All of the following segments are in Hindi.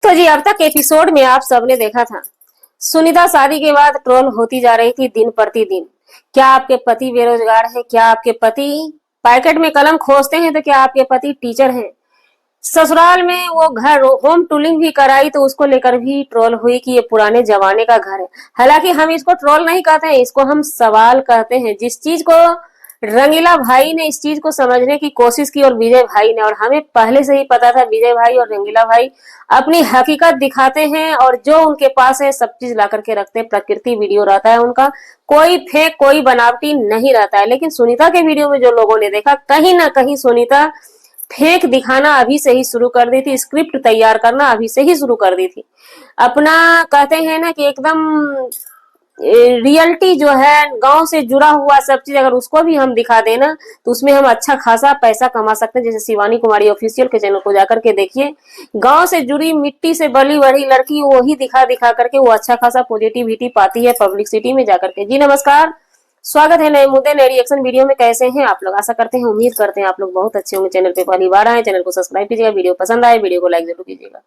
तो जी अब तक एपिसोड में आप सबने देखा था सुनीता शादी के बाद ट्रोल होती जा रही थी दिन प्रतिदिन। क्या आपके पति बेरोजगार है? क्या आपके पति पैकेट में कलम खोजते हैं? तो क्या आपके पति टीचर हैं? ससुराल में वो घर होम टूलिंग भी कराई तो उसको लेकर भी ट्रोल हुई कि ये पुराने जमाने का घर है। हालांकि हम इसको ट्रोल नहीं कहते हैं, इसको हम सवाल कहते हैं। जिस चीज को रंगीला भाई ने इस चीज को समझने की कोशिश की और विजय भाई ने, और हमें पहले से ही पता था विजय भाई और रंगीला भाई अपनी हकीकत दिखाते हैं और जो उनके पास है सब चीज ला करके रखते हैं। प्रकृति वीडियो रहता है उनका, कोई फेक कोई बनावटी नहीं रहता है। लेकिन सुनीता के वीडियो में जो लोगों ने देखा, कहीं ना कहीं सुनीता फेक दिखाना अभी से ही शुरू कर दी थी, स्क्रिप्ट तैयार करना अभी से ही शुरू कर दी थी। अपना कहते हैं ना कि एकदम रियलिटी जो है गांव से जुड़ा हुआ सब चीज अगर उसको भी हम दिखा देना तो उसमें हम अच्छा खासा पैसा कमा सकते हैं। जैसे शिवानी कुमारी ऑफिशियल के चैनल को जाकर के देखिए, गांव से जुड़ी मिट्टी से बली बड़ी लड़की वही दिखा दिखा करके वो अच्छा खासा पॉजिटिविटी पाती है पब्लिसिटी में जाकर के। जी नमस्कार, स्वागत है नए मुद्दे नए रिएक्शन वीडियो में। कैसे हैं आप लोग? आशा करते हैं, उम्मीद करते हैं आप लोग बहुत अच्छे होंगे। चैनल पे पहली बार आए, चैनल को सब्सक्राइब कीजिएगा। वीडियो पसंद आए वीडियो को लाइक जरूर कीजिएगा।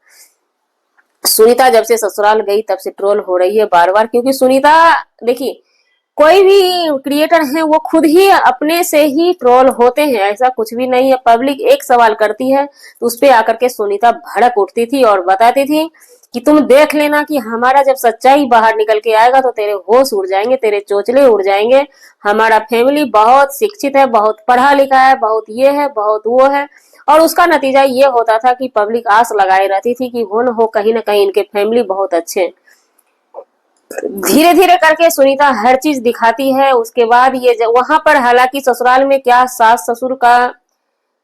सुनीता जब से ससुराल गई तब से ट्रोल हो रही है बार बार, क्योंकि सुनीता देखिए कोई भी क्रिएटर है वो खुद ही अपने से ही ट्रोल होते हैं, ऐसा कुछ भी नहीं है। पब्लिक एक सवाल करती है तो उस पे आकर के सुनीता भड़क उठती थी और बताती थी कि तुम देख लेना कि हमारा जब सच्चाई बाहर निकल के आएगा तो तेरे होश उड़ जाएंगे, तेरे चोचले उड़ जाएंगे। हमारा फैमिली बहुत शिक्षित है, बहुत पढ़ा लिखा है, बहुत ये है बहुत वो है। और उसका नतीजा ये होता था कि पब्लिक आस लगाए रहती थी कि हो न हो कहीं ना कहीं इनके फैमिली बहुत अच्छे हैं। धीरे धीरे करके सुनीता हर चीज दिखाती है। उसके बाद ये वहां पर हालांकि ससुराल में क्या सास ससुर का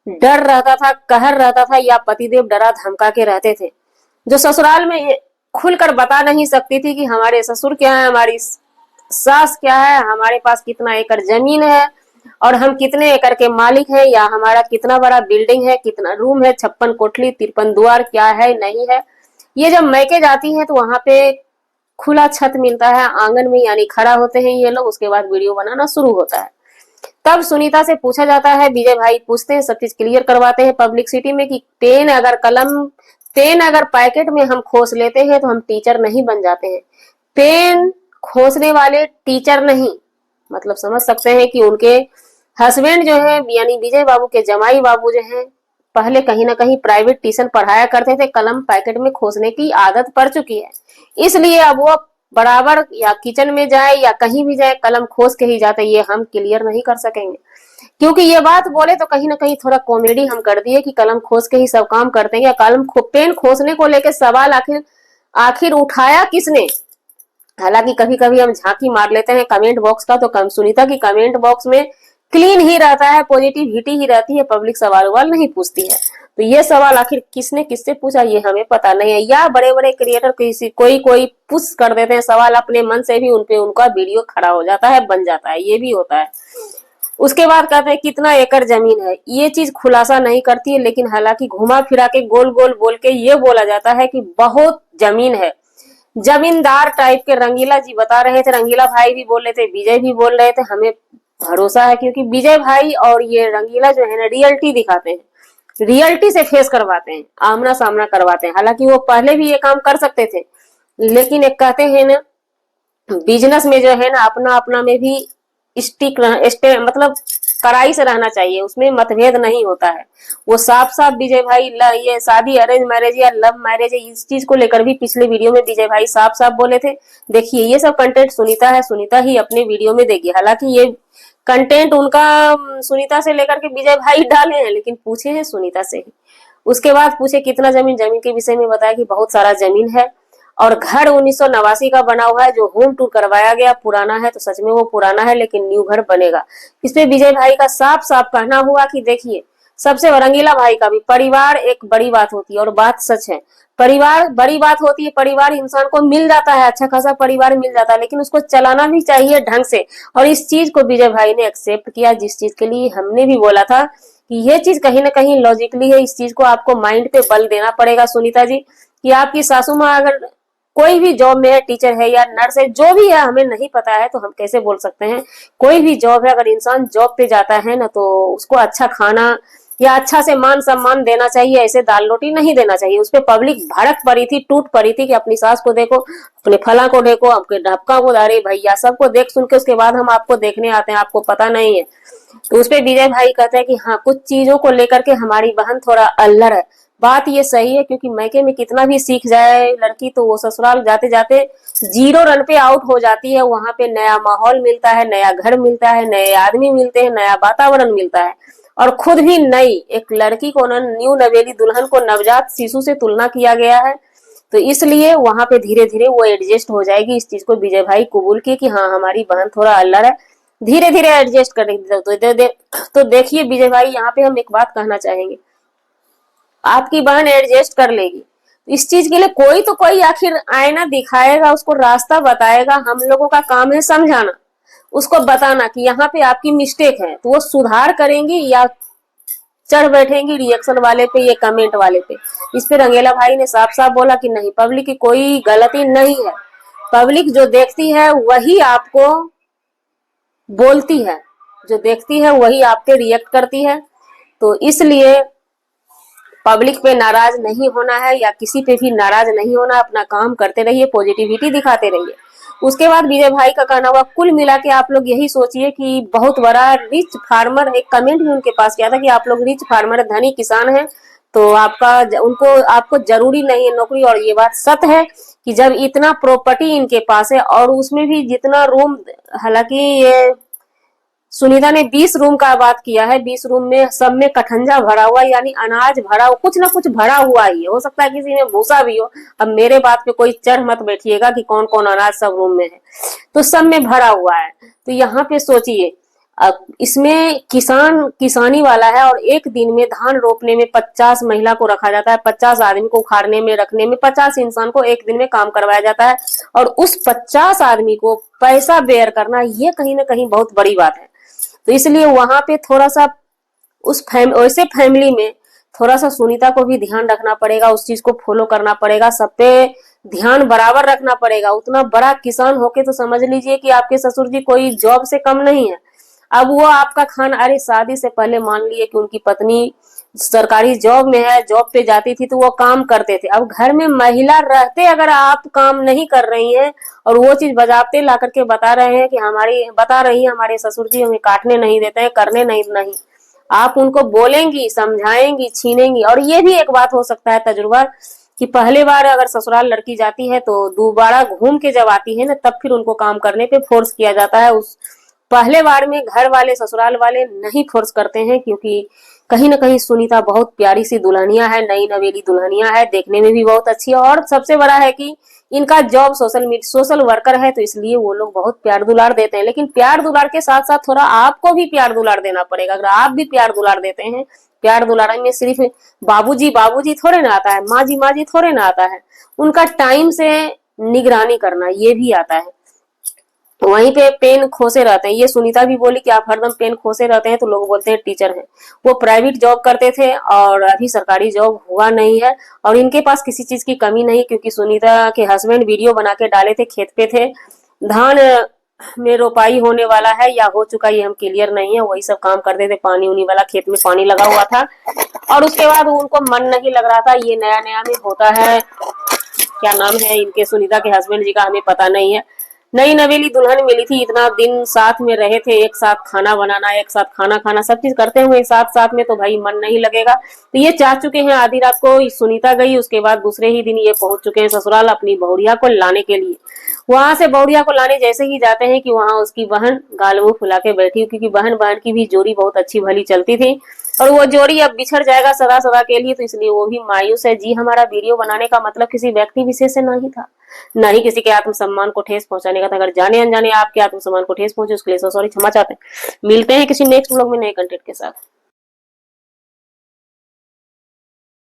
डर रहता था, कहर रहता था, या पतिदेव डरा धमका के रहते थे, जो ससुराल में खुलकर बता नहीं सकती थी कि हमारे ससुर क्या है, हमारी सास क्या है, हमारे पास कितना एकड़ जमीन है और हम कितने एकड़ के मालिक हैं, या हमारा कितना बड़ा बिल्डिंग है, कितना रूम है, 56 कोठली 53 द्वार क्या है नहीं है। ये जब मैके जाती हैं तो वहां पे खुला छत मिलता है आंगन में, यानी खड़ा होते हैं ये लोग। उसके बाद वीडियो बनाना शुरू होता है। तब सुनीता से पूछा जाता है, विजय भाई पूछते हैं, सब चीज क्लियर करवाते हैं पब्लिसिटी में कि पेन अगर पैकेट में हम खोस लेते हैं तो हम टीचर नहीं बन जाते हैं। पेन खोसने वाले टीचर नहीं, मतलब समझ सकते हैं कि उनके हस्बैंड जो है यानी विजय बाबू के जमाई बाबू जो है पहले कहीं ना कहीं प्राइवेट ट्यूशन पढ़ाया करते थे। कलम पैकेट में खोसने की आदत पड़ चुकी है, इसलिए अब वो बराबर या किचन में जाए या कहीं भी जाए कलम खोस के ही जाते। ये हम क्लियर नहीं कर सकेंगे, क्योंकि ये बात बोले तो कहीं ना कहीं थोड़ा कॉमेडी हम कर दिए कि कलम खोस के ही सब काम करते हैं, या पेन खोसने को लेकर सवाल आखिर आखिर उठाया किसने। हालांकि कभी कभी हम झांकी मार लेते हैं कमेंट बॉक्स का, तो कम सुनीता की कमेंट बॉक्स में क्लीन ही रहता है, पॉजिटिविटी ही रहती है, पब्लिक सवाल नहीं पूछती है। तो ये सवाल आखिर किसने किससे पूछा ये हमें पता नहीं है, या बड़े बड़े क्रिएटर किसी कोई पुश कर देते हैं सवाल अपने मन से भी, उनपे उनका वीडियो खड़ा हो जाता है, बन जाता है, ये भी होता है। उसके बाद कहते हैं कितना एकड़ जमीन है, ये चीज खुलासा नहीं करती है, लेकिन हालांकि घुमा फिरा के गोल गोल बोल के ये बोला जाता है कि बहुत जमीन है। जमींदार टाइप के रंगीला जी बता रहे थे, रंगीला भाई भी बोल रहे थे, विजय भी बोल रहे थे। हमें भरोसा है क्योंकि विजय भाई और ये रंगीला जो है ना रियलिटी दिखाते हैं, रियलिटी से फेस करवाते हैं, आमना सामना करवाते हैं। हालांकि वो पहले भी ये काम कर सकते थे, लेकिन एक कहते हैं ना बिजनेस में जो है ना अपना अपना में भी मतलब कड़ाई से रहना चाहिए, उसमें मतभेद नहीं होता है। वो साफ साफ विजय भाई ये शादी अरेंज मैरिज या लव मैरिज है, इस चीज को लेकर भी पिछले वीडियो में विजय भाई साफ साफ बोले थे। देखिए ये सब कंटेंट सुनीता है, सुनीता ही अपने वीडियो में देगी। हालांकि ये कंटेंट उनका सुनीता से लेकर के विजय भाई डाले हैं, लेकिन पूछे हैं सुनीता से ही। उसके बाद पूछे कितना जमीन के विषय में बताया कि बहुत सारा जमीन है, और घर 1989 का बना हुआ है, जो होम टूर करवाया गया पुराना है, तो सच में वो पुराना है, लेकिन न्यू घर बनेगा। इसमें विजय भाई का साफ साफ कहना हुआ कि देखिए सबसे रंगीला भाई का भी परिवार एक बड़ी बात होती है, और बात सच है, परिवार बड़ी बात होती है। परिवार इंसान को मिल जाता है, अच्छा खासा परिवार मिल जाता है, लेकिन उसको चलाना भी चाहिए ढंग से। और इस चीज को विजय भाई ने एक्सेप्ट किया, जिस चीज के लिए हमने भी बोला था कि ये चीज कहीं ना कहीं लॉजिकली है। इस चीज को आपको माइंड पे बल देना पड़ेगा सुनीता जी, कि आपकी सासू माँ अगर कोई भी जॉब में है, टीचर है या नर्स है, जो भी है हमें नहीं पता है तो हम कैसे बोल सकते हैं। कोई भी जॉब है, अगर इंसान जॉब पे जाता है ना तो उसको अच्छा खाना या अच्छा से मान सम्मान देना चाहिए, ऐसे दाल रोटी नहीं देना चाहिए। उस पर पब्लिक भड़क पड़ी थी, टूट पड़ी थी कि अपनी सास को देखो, अपने फला को देखो, आपके ढपका को, अरे भैया सबको देख सुन के उसके बाद हम आपको देखने आते हैं, आपको पता नहीं है। तो उस पे विजय भाई कहते हैं कि हाँ कुछ चीजों को लेकर के हमारी बहन थोड़ा अल्लड़ है। बात ये सही है, क्योंकि मैके में कितना भी सीख जाए लड़की तो वो ससुराल जाते जाते 0 रन पे आउट हो जाती है। वहां पे नया माहौल मिलता है, नया घर मिलता है, नए आदमी मिलते हैं, नया वातावरण मिलता है। और खुद भी नई एक लड़की को न्यू नवेली दुल्हन को नवजात शिशु से तुलना किया गया है। तो इसलिए वहां पे धीरे धीरे वो एडजस्ट हो जाएगी। इस चीज को विजय भाई कबूल किए कि हाँ हमारी बहन थोड़ा अल्लड़ है, धीरे धीरे एडजस्ट करेगी। तो देखिए विजय भाई, यहाँ पे हम एक बात कहना चाहेंगे, आपकी बहन एडजस्ट कर लेगी। इस चीज के लिए कोई तो कोई आखिर आईना दिखाएगा, उसको रास्ता बताएगा। हम लोगों का काम है समझाना, उसको बताना कि यहाँ पे आपकी मिस्टेक है, तो वो सुधार करेंगी या चढ़ बैठेंगी रिएक्शन वाले पे, ये कमेंट वाले पे। इस पे रंगीला भाई ने साफ साफ बोला कि नहीं, पब्लिक की कोई गलती नहीं है, पब्लिक जो देखती है वही आपको बोलती है, जो देखती है वही आप पे रिएक्ट करती है। तो इसलिए पब्लिक पे नाराज नहीं होना है या किसी पे भी नाराज नहीं होना, अपना काम करते रहिए, पॉजिटिविटी दिखाते रहिए। उसके बाद विजय भाई का कहना हुआ, कुल मिला के आप लोग यही सोचिए कि बहुत बड़ा रिच फार्मर, एक कमेंट भी उनके पास किया था कि आप लोग रिच फार्मर धनी किसान हैं, तो आपको जरूरी नहीं है नौकरी। और ये बात सत्य है कि जब इतना प्रॉपर्टी इनके पास है और उसमें भी जितना रूम, हालांकि ये सुनीता ने 20 रूम का बात किया है, 20 रूम में सब में कठंजा भरा हुआ, यानी अनाज भरा हुआ, कुछ ना कुछ भरा हुआ ही है। हो सकता है किसी में भूसा भी हो। अब मेरे बात पे कोई चढ़ मत बैठिएगा कि कौन कौन अनाज सब रूम में है, तो सब में भरा हुआ है। तो यहाँ पे सोचिए, अब इसमें किसान किसानी वाला है और एक दिन में धान रोपने में 50 महिला को रखा जाता है, 50 आदमी को उखाड़ने में, रखने में, 50 इंसान को एक दिन में काम करवाया जाता है। और उस 50 आदमी को पैसा बेयर करना, ये कहीं ना कहीं बहुत बड़ी बात है। तो इसलिए वहां पे थोड़ा सा वैसे फैमिली में थोड़ा सा सुनीता को भी ध्यान रखना पड़ेगा, उस चीज को फॉलो करना पड़ेगा, सब पे ध्यान बराबर रखना पड़ेगा। उतना बड़ा किसान होके तो समझ लीजिए कि आपके ससुर जी कोई जॉब से कम नहीं है। अब वो आपका खाना, अरे शादी से पहले मान लिए कि उनकी पत्नी सरकारी जॉब में है, जॉब पे जाती थी तो वो काम करते थे। अब घर में महिला रहते अगर आप काम नहीं कर रही हैं और वो चीज बजाते ला करके बता रहे हैं कि बता रही है हमारे ससुर जी हमें काटने नहीं देते हैं, करने नहीं, आप उनको बोलेंगी, समझाएंगी, छीनेंगी। और ये भी एक बात हो सकता है तजुर्बा, कि पहले बार अगर ससुराल लड़की जाती है तो दोबारा घूम के जब आती है ना, तब फिर उनको काम करने पे फोर्स किया जाता है। उस पहले बार में घर वाले ससुराल वाले नहीं फोर्स करते हैं, क्योंकि कहीं ना कहीं सुनीता बहुत प्यारी सी दुल्हनिया है, नई नवेली दुल्हनिया है, देखने में भी बहुत अच्छी है। और सबसे बड़ा है कि इनका जॉब सोशल वर्कर है, तो इसलिए वो लोग बहुत प्यार दुलार देते हैं। लेकिन प्यार दुलार के साथ साथ थोड़ा आपको भी प्यार दुलार देना पड़ेगा। अगर आप भी प्यार दुलार देते हैं, प्यार दुलार में सिर्फ बाबूजी बाबूजी थोड़े ना आता है, माँ जी थोड़े ना आता है, उनका टाइम से निगरानी करना ये भी आता है। वहीं पे पेन खोसे रहते हैं। ये सुनीता भी बोली कि आप हरदम पेन खोसे रहते हैं, तो लोग बोलते हैं टीचर हैं। वो प्राइवेट जॉब करते थे और अभी सरकारी जॉब हुआ नहीं है, और इनके पास किसी चीज की कमी नहीं, क्योंकि सुनीता के हस्बैंड वीडियो बना के डाले थे, खेत पे थे, धान में रोपाई होने वाला है या हो चुका ये हम क्लियर नहीं है, वही सब काम करते थे, पानी उनी वाला, खेत में पानी लगा हुआ था। और उसके बाद उनको मन नहीं लग रहा था। ये नया नया में होता है, क्या नाम है इनके सुनीता के हस्बैंड जी का हमें पता नहीं है, नई नवेली दुल्हन मिली थी, इतना दिन साथ में रहे थे, एक साथ खाना बनाना, एक साथ खाना खाना, सब चीज करते हुए साथ साथ में, तो भाई मन नहीं लगेगा। तो ये चाह चुके हैं, आधी रात को सुनीता गई, उसके बाद दूसरे ही दिन ये पहुंच चुके हैं ससुराल अपनी बहुरिया को लाने के लिए। वहां से बहुरिया को लाने जैसे ही जाते हैं कि वहां उसकी बहन गाल मुंह फुला के बैठी, क्योंकि बहन बहन की भी जोड़ी बहुत अच्छी भली चलती थी, और वो जोड़ी अब बिछड़ जाएगा सदा सदा के लिए, तो इसलिए वो भी मायूस है। जी हमारा वीडियो बनाने का मतलब किसी व्यक्ति विशेष से नहीं था, न ही किसी के आत्मसम्मान को ठेस पहुंचाने का था। अगर जाने अनजाने आपके आत्मसम्मान को ठेस पहुंचे उसके लिए सॉरी, क्षमा चाहते हैं। मिलते हैं किसी नेक्स्ट व्लॉग में नए कंटेंट के साथ।